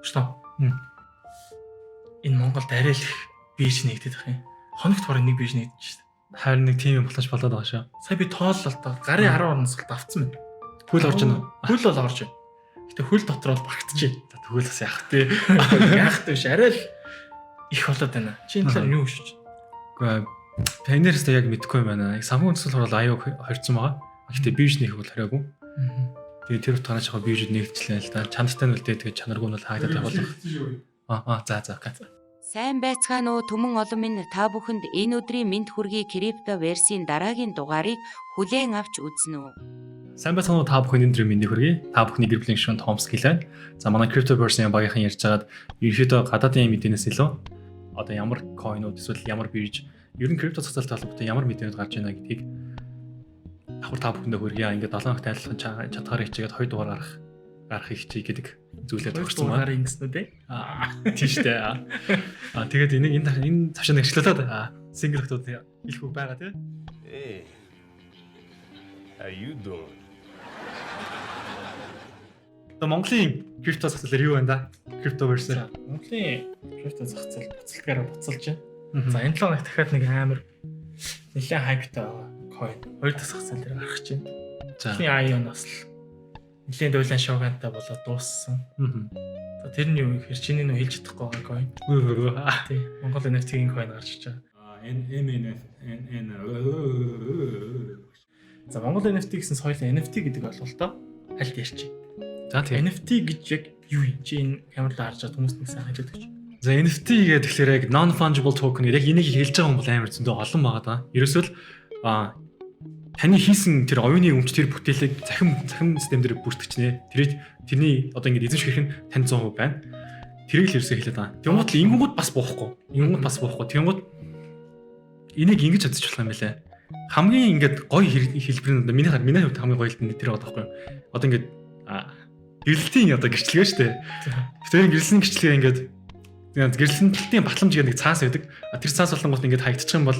Что? Энэ Монголд арай л их бирж нэгдэх юм. Хоногт бараг нэг бирж нэгдэж шүү дээ. Харин нэг тийм юм болооч болоод байгаа шүү. Сая би тооллоо та гарын 10 орноос авцсан байна. Хөл орж байна уу? Хөл бол орж байна. Гэтэ хөл дотор бол багтчихэ. За тэгвэл бас яах вэ? Яах вэ биш арай л их болоод байна. Чи энэ талаар юу шиж? Гэхдээ пионерстэй яг мэдэхгүй юм байна. Санхүү үндэслэл хурал аяг хорьцсон байгаа. Гэхдээ бирж нэх бол хариагүй. Тэгээ тэр утгаараа жоохон бирж нэгчлээ л да. Чанартай нь үлдээ тэгээ чанаргүй нь бол хаагдаад явах. За. Сайн байцгаана уу түмэн олон минь та бүхэнд энэ өдрийн мэд хүргэе крипто версийн дараагийн дугаарыг хүлээн авч үзнэ үү. Сайн байцгаана уу та бүхэн энэ өдрийн мэд хүргэе. Та бүхний гэр бүлийн гишүүн Томс гэлээ. За манай крипто версийн багийнхан ярьж байгаад ерөөдөө гадаадын мэдээнээс илүү одоо ямар койнууд эсвэл ямар бирж ер нь крипто цацалтай холбоотой ямар мэдээнүүд гарч байна гэдгийг давхар та бүхэндээ хүргье. Ингээд 7 хоногт айлтхан чадхаар хичээгээд 2 дугаар гарах хичээ гэдэг зүйлээр төгссөн байна. Ингэснүүд ээ. Тийш дээ. Тэгээд энэ цаашаа нэгчлээд сингл хотод хэлэх үг байгаа тий. Hey. How you doing? Монголын крипто цацал юу байна да? Крипто верс. Монголын крипто зах зээл буцалтгаараа буцалж байна. За энэ 7 хоногт дахиад нэг амар нэлээд хайптай койн 2 зах зээл дээр гарах чинь. За ION-оос л нэлээд дуулан шоугантай болоод дууссан. За тэр нь юу гэхээр чиний нөө хэлж чадахгүй байгаа койн. Тий. Монгол NFT-ийн койн гарч иж байгаа. За Монгол NFT гэсэн соёлын NFT гэдэг ойлголтоо хальт ярьчих. За тийм. NFT гэж яг юу юм? Чи энэ камерлаа харж байгаа хүмүүст нэг сайн хэлээд өгч. За NFT гэдэг тэгэхээр яг non-fungible token яг энийг хэлж байгаа юм бол амар зөндөө олон байгаа да. Ерөөсөө л таны хийсэн тэр оюуны өмч тэр бүтээлийг захин систем дээр бүртгэжнэ. Тэрний одоо ингэ эзэмших нь тань 100% байна. Тэрийг л ерөөсөө хэлээд байгаа. Тэнгууд л ингэнгууд бас буухгүй. Тэнгууд энийг ингэж чадчих болох юм байлаа. Хамгийн ингээд гоё хэлбэр нь миний хувьд хамгийн гоё хэлбэр нь тэр байгаа байхгүй юу? Одоо ингээд гэрэлтийн одоо гэрчлэгээ шүү дээ. Тэр гэрэлсэн гэрчлэгээ ингээд гэрэлтийн батламж гэдэг нэг цаас байдаг. Тэр цаас болонгууд ингээд хаягдчих юм бол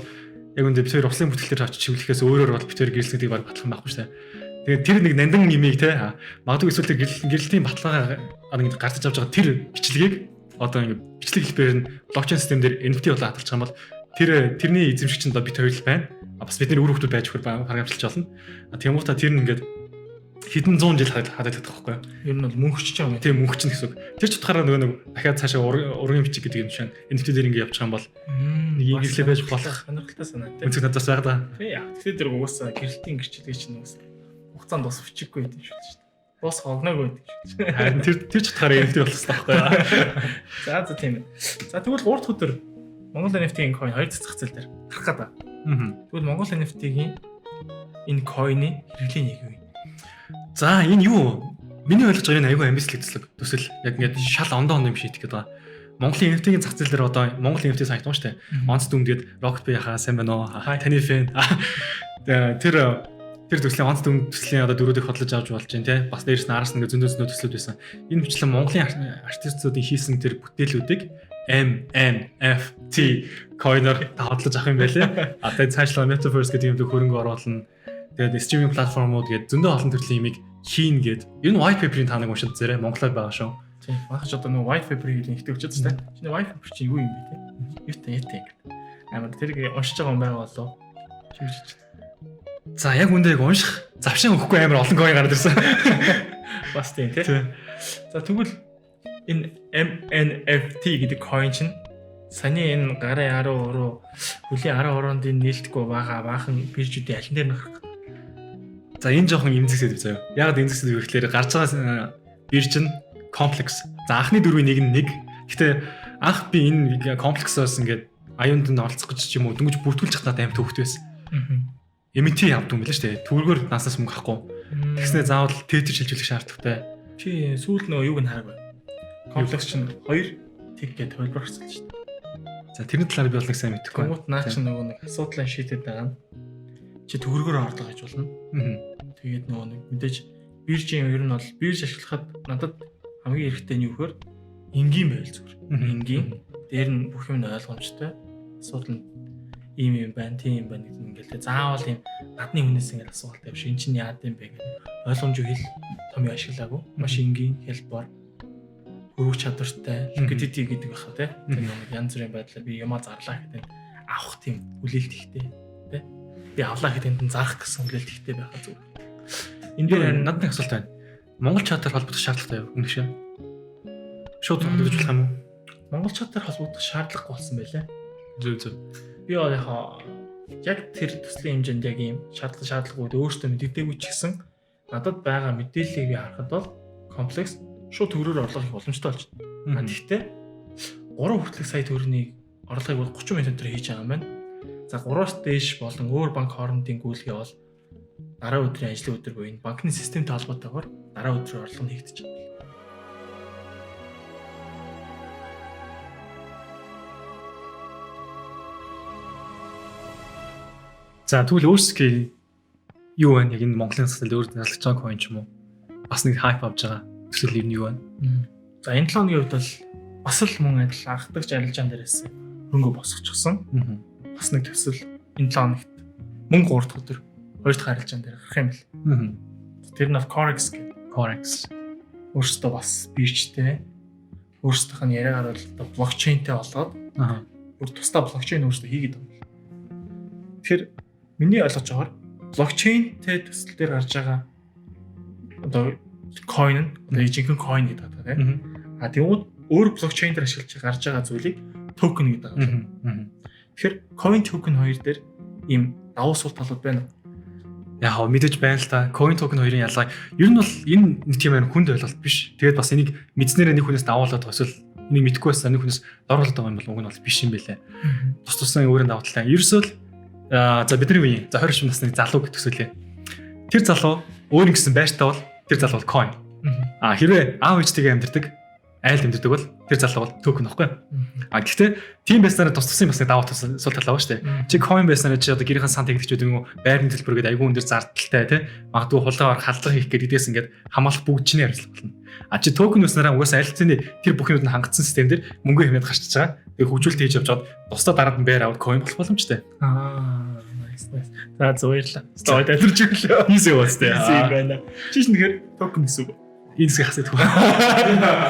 яг үндэ бид хоёр услын бүтэлээр авч чивлэхээс өөрөөр бол бид хоёр гэрэлсэндийг баг батлах байхгүй шүү дээ. Тэгээд тэр нэг нандин имийг те магадгүй эсвэл тэр гэрэлтийн баталгаа ингээд гардаж авч байгаа тэр бичлэгийг одоо ингээд бичлэг хэлбэрээр нь блокчейн систем дээр NFT болоо хадгалж байгаа юм бол тэрний эзэмшигч нь бид хоёр л байна. Бас бидний өөр хүмүүс байж хөр харгамжилж болно. Тэмүүта тэр нь ингээд хэдэн 100 жил хадаад байдаг байхгүй юу? Ер нь бол мөнхөж байгаа юм. Тийм мөнхөж гэсэн үг. Тэр ч утгаараа нөгөө нэг дахиад цаашаа ургийн бичиг гэдэг юм шиг NFT дээр ингээд явчих юм бол нэг ихэрлээ байж болох сонирхолтой санаа. үнцэг надаас байгаа да. Тий яа. Тэгэхээр тэр угаасаа гэрэлтийн гэрчлэгээ чинь угаасаа хугацаанд бас өчиггүй байдаг шүү дээ. Бос хогноогүй байдаг шүү. Харин тэр ч утгаараа NFT болох хэрэгтэй байхгүй юу? За тийм ээ. За тэгвэл урт өдөр Монгол NFT-ийн coin 2 зах зээл дээр гарах гэдэг. Тэгвэл Монгол NFT-ийн энэ coin-ы хэрэглээ нэг юу? За энэ юу? Миний ойлгож байгаа энэ аюул амбицлог төсөл яг ингээд шал ондоо юм шиг итгэдэг байгаа. Монголын NFT-ийн зах зээл дээр одоо Монгол NFT сайт байна шүү дээ. Онц дүмгээд Rocketpay хаа сайн байна уу? Таны фэн. Тэр төслийн онц дүм төслийн одоо дөрүүдийг хотлож авч болж байна те. Бас дээрс нь араас нь ингээд зөндөө төслүүд байсан. Энэ бичлэн Монголын артистуудын хийсэн тэр бүтээлүүдийг NFT coin-оор хотлож авах юм байлээ. Тэгээд цаашлаа Metaverse гэдэг юм дэх хөрөнгө оруулна. Тэгээд стриминг платформуд гээд зөндөө олон төрлийн юмыг хийн гээд ер нь white paper-ийн таныг уншаад зэрэг Монголоор байгаа шүү. Тийм. Багш одоо нэг white paper-ийг нэгтгэж байгаа тест. Чиний white paper чинь юу юм бэ те? Юу те. Амар тэрийг уншиж байгаа юм байгаа болов. Чимж. За яг үндэ яг унших завшин өгөхгүй амар олон coin гараад ирсэн. Бас тийм те. За тэгвэл энэ NFT гэдэг coin чинь саяны энэ гарын 13 хөлийн 13-нд нээлтгүй байгаа баахан биржүүдийн аль дээр нөх. За энэ жоохон имзэгсэд заяа. Яг имзэгсэд юу гэхээр гарч байгаа бирж нь комплекс. За анхны дөрвийн нэг нь нэг. Гэтэ анх би энэ комплексоос ингээд аюунд нь оролцох гэж ч юм уу дөнгөж бүртгүүлж чадаад аим төвхт байсан. MT авдаг юм байна шүү дээ. Түүргээр наснаас мөнгө авахгүй. Тэгснээр заавал тетер шилжүүлэх шаардлагатай. Чи сүүл нөгөө юуг нь хараагүй. Комплекс чинь 2 тэг гээд хөлбөрсөн шүү дээ. За тэрний талаар би бол нэг сайн мэдэхгүй. Гомот наа чи нөгөө нэг асуудлаа шийдэд байгаа нь чи төгрөгөөр орлого хийж болно. Тэгээд нөгөө нэг мэдээж биржийн ер нь бол бирж ашиглахад надад хамгийн хэрэгтэй нь юу гэхээр энгийн байл зүгээр. Энгийн дээр нь бүх юм ойлгомжтой. Асуудал нь ийм юм байна, тийм юм байна гэдэг ингээл заавал юм гадны хүнээс ингээл асуулт тавьш. Энд чинь яад юм бэ гэх ойлгомжгүй хэл томьёо ашиглаагүй. Маш энгийн хэлбэр. хөрвөх чадвартай liquidity гэдэг баха тий. Тэр нэг янз бүрийн байдлаар би юмаа зарлаа гэдэг авах тийм хүлээлт ихтэй тий. Би авлаа гэдэг нь зарах гэсэн хүлээлт ихтэй байхаа зүгээр. Энэ дээр надад нэг асуулт байна. Монгол чадвар холбогдох шаардлагатай юу юм шиг? Шууд холбогдож болох юм уу? Монгол чадвар холбогдох шаардлагагүй болсон байлаа. Зөв. Би яг тэр төслийн хэмжээнд яг ийм шаардлагууд өөртөө мэддэггүй ч гэсэн надад байгаа мэдээллийг би харахад бол комплекс шууд төгрөөр орлого хийх боломжтой болж байна. Гэхдээ 3 хүртэлх сая төгрөгийн орлогыг бол 30 минут дээр хийж байгаа юм байна. За 3-аас дээш болон өөр банк хоорондын гүйлгээ бол дараа өдрийн ажлын өдөр буюу банкны системтэй холбоотойгоор дараа өдрийн орлого нь хийгдэж байна. За тэгвэл өөрсдөө юу вэ? Яг энэ Монголын төсөл өөр зарлагч байгаа coin ч юм уу? Бас нэг хайп авж байгаа төсөл юм юу вэ? За энэ 7 хоногийн хувьд бол бас л мөн адил анхдагч арилжаан дээрээс хөнгө босгочихсон. Бас нэг төсөл энэ 7 хоногт мөн 3 дахь өдөр 2 дахь арилжаан дээр гарах юм бэл. Тэр нь Corex гэдэг. Corex Өөрсдөө бас биржтэй. Өөрсдийнх нь яриагаар бол блокчейнтэй болгоод бүр тусдаа блокчейн өөрсдөө хийгээд байгаа. Тэгэхээр миний ойлгож байгаагаар блокчейнтэй төсөл дээр гарч байгаа одоо coin нь жинхэнэ coin гэдэг байна тийм. Тэгвэл өөр блокчейн дээр ашиглаж гарч байгаа зүйлийг токен гэдэг байгаа. Тэгэхээр coin token хоёр дээр ийм давуу сул талууд байна. Яг мэдээж байна л та. Coin token хоёрын ялгаа ер нь бол энэ нэг тийм хүнд ойлголт биш. Тэгээд бас энийг мэдснээрээ нэг хүнээс давуулаад эсвэл энийг мэдгүй байсан нэг хүнээс доруулаад байгаа юм бол уг нь бол биш юм байлаа. Тус тусаа өөрөнд давуу талаа. Ерөөсөө за бидний үеийн 20 насны залуу гэдэг төсөөлөө. Тэр залуу өөр нэгсэн байртай бол тэр залуу бол coin. Хэрвээ аав ээжтэйгээ амьдэрдэг, айлд амьдэрдэг бол тэр залуу бол токен байхгүй. Гэхдээ тийм байснараа тус тусын бас давуу тал сул талаа ба штэ. Чи coin байснараа чи одоо гэрийн сан тэгдэж гэдэг юм уу? Байрны төлбөргээд айгүй өндөр зардалтай тий. Магадгүй хулгайгаар халдлага хийх гэдэг идээс ингээд хамгаалах бүгд чиний хариуцлага болно. Чи токен байснараа угаасаа айлцны тэр бүх юмуд нь хангацсан систем дээр мөнгө хэмээд гарчиж байгаа. Тэгээ хөгжүүлэлт хийж явж чад тусдаа дараад нь байр аваад coin болох боломжтой. Nice. За баярлалаа. Стойд амирч өглөө. Easy was дээ. Easy байна. Чи ч нэхэр токен гэсэн үг. Энэ хэсгийг хасаад.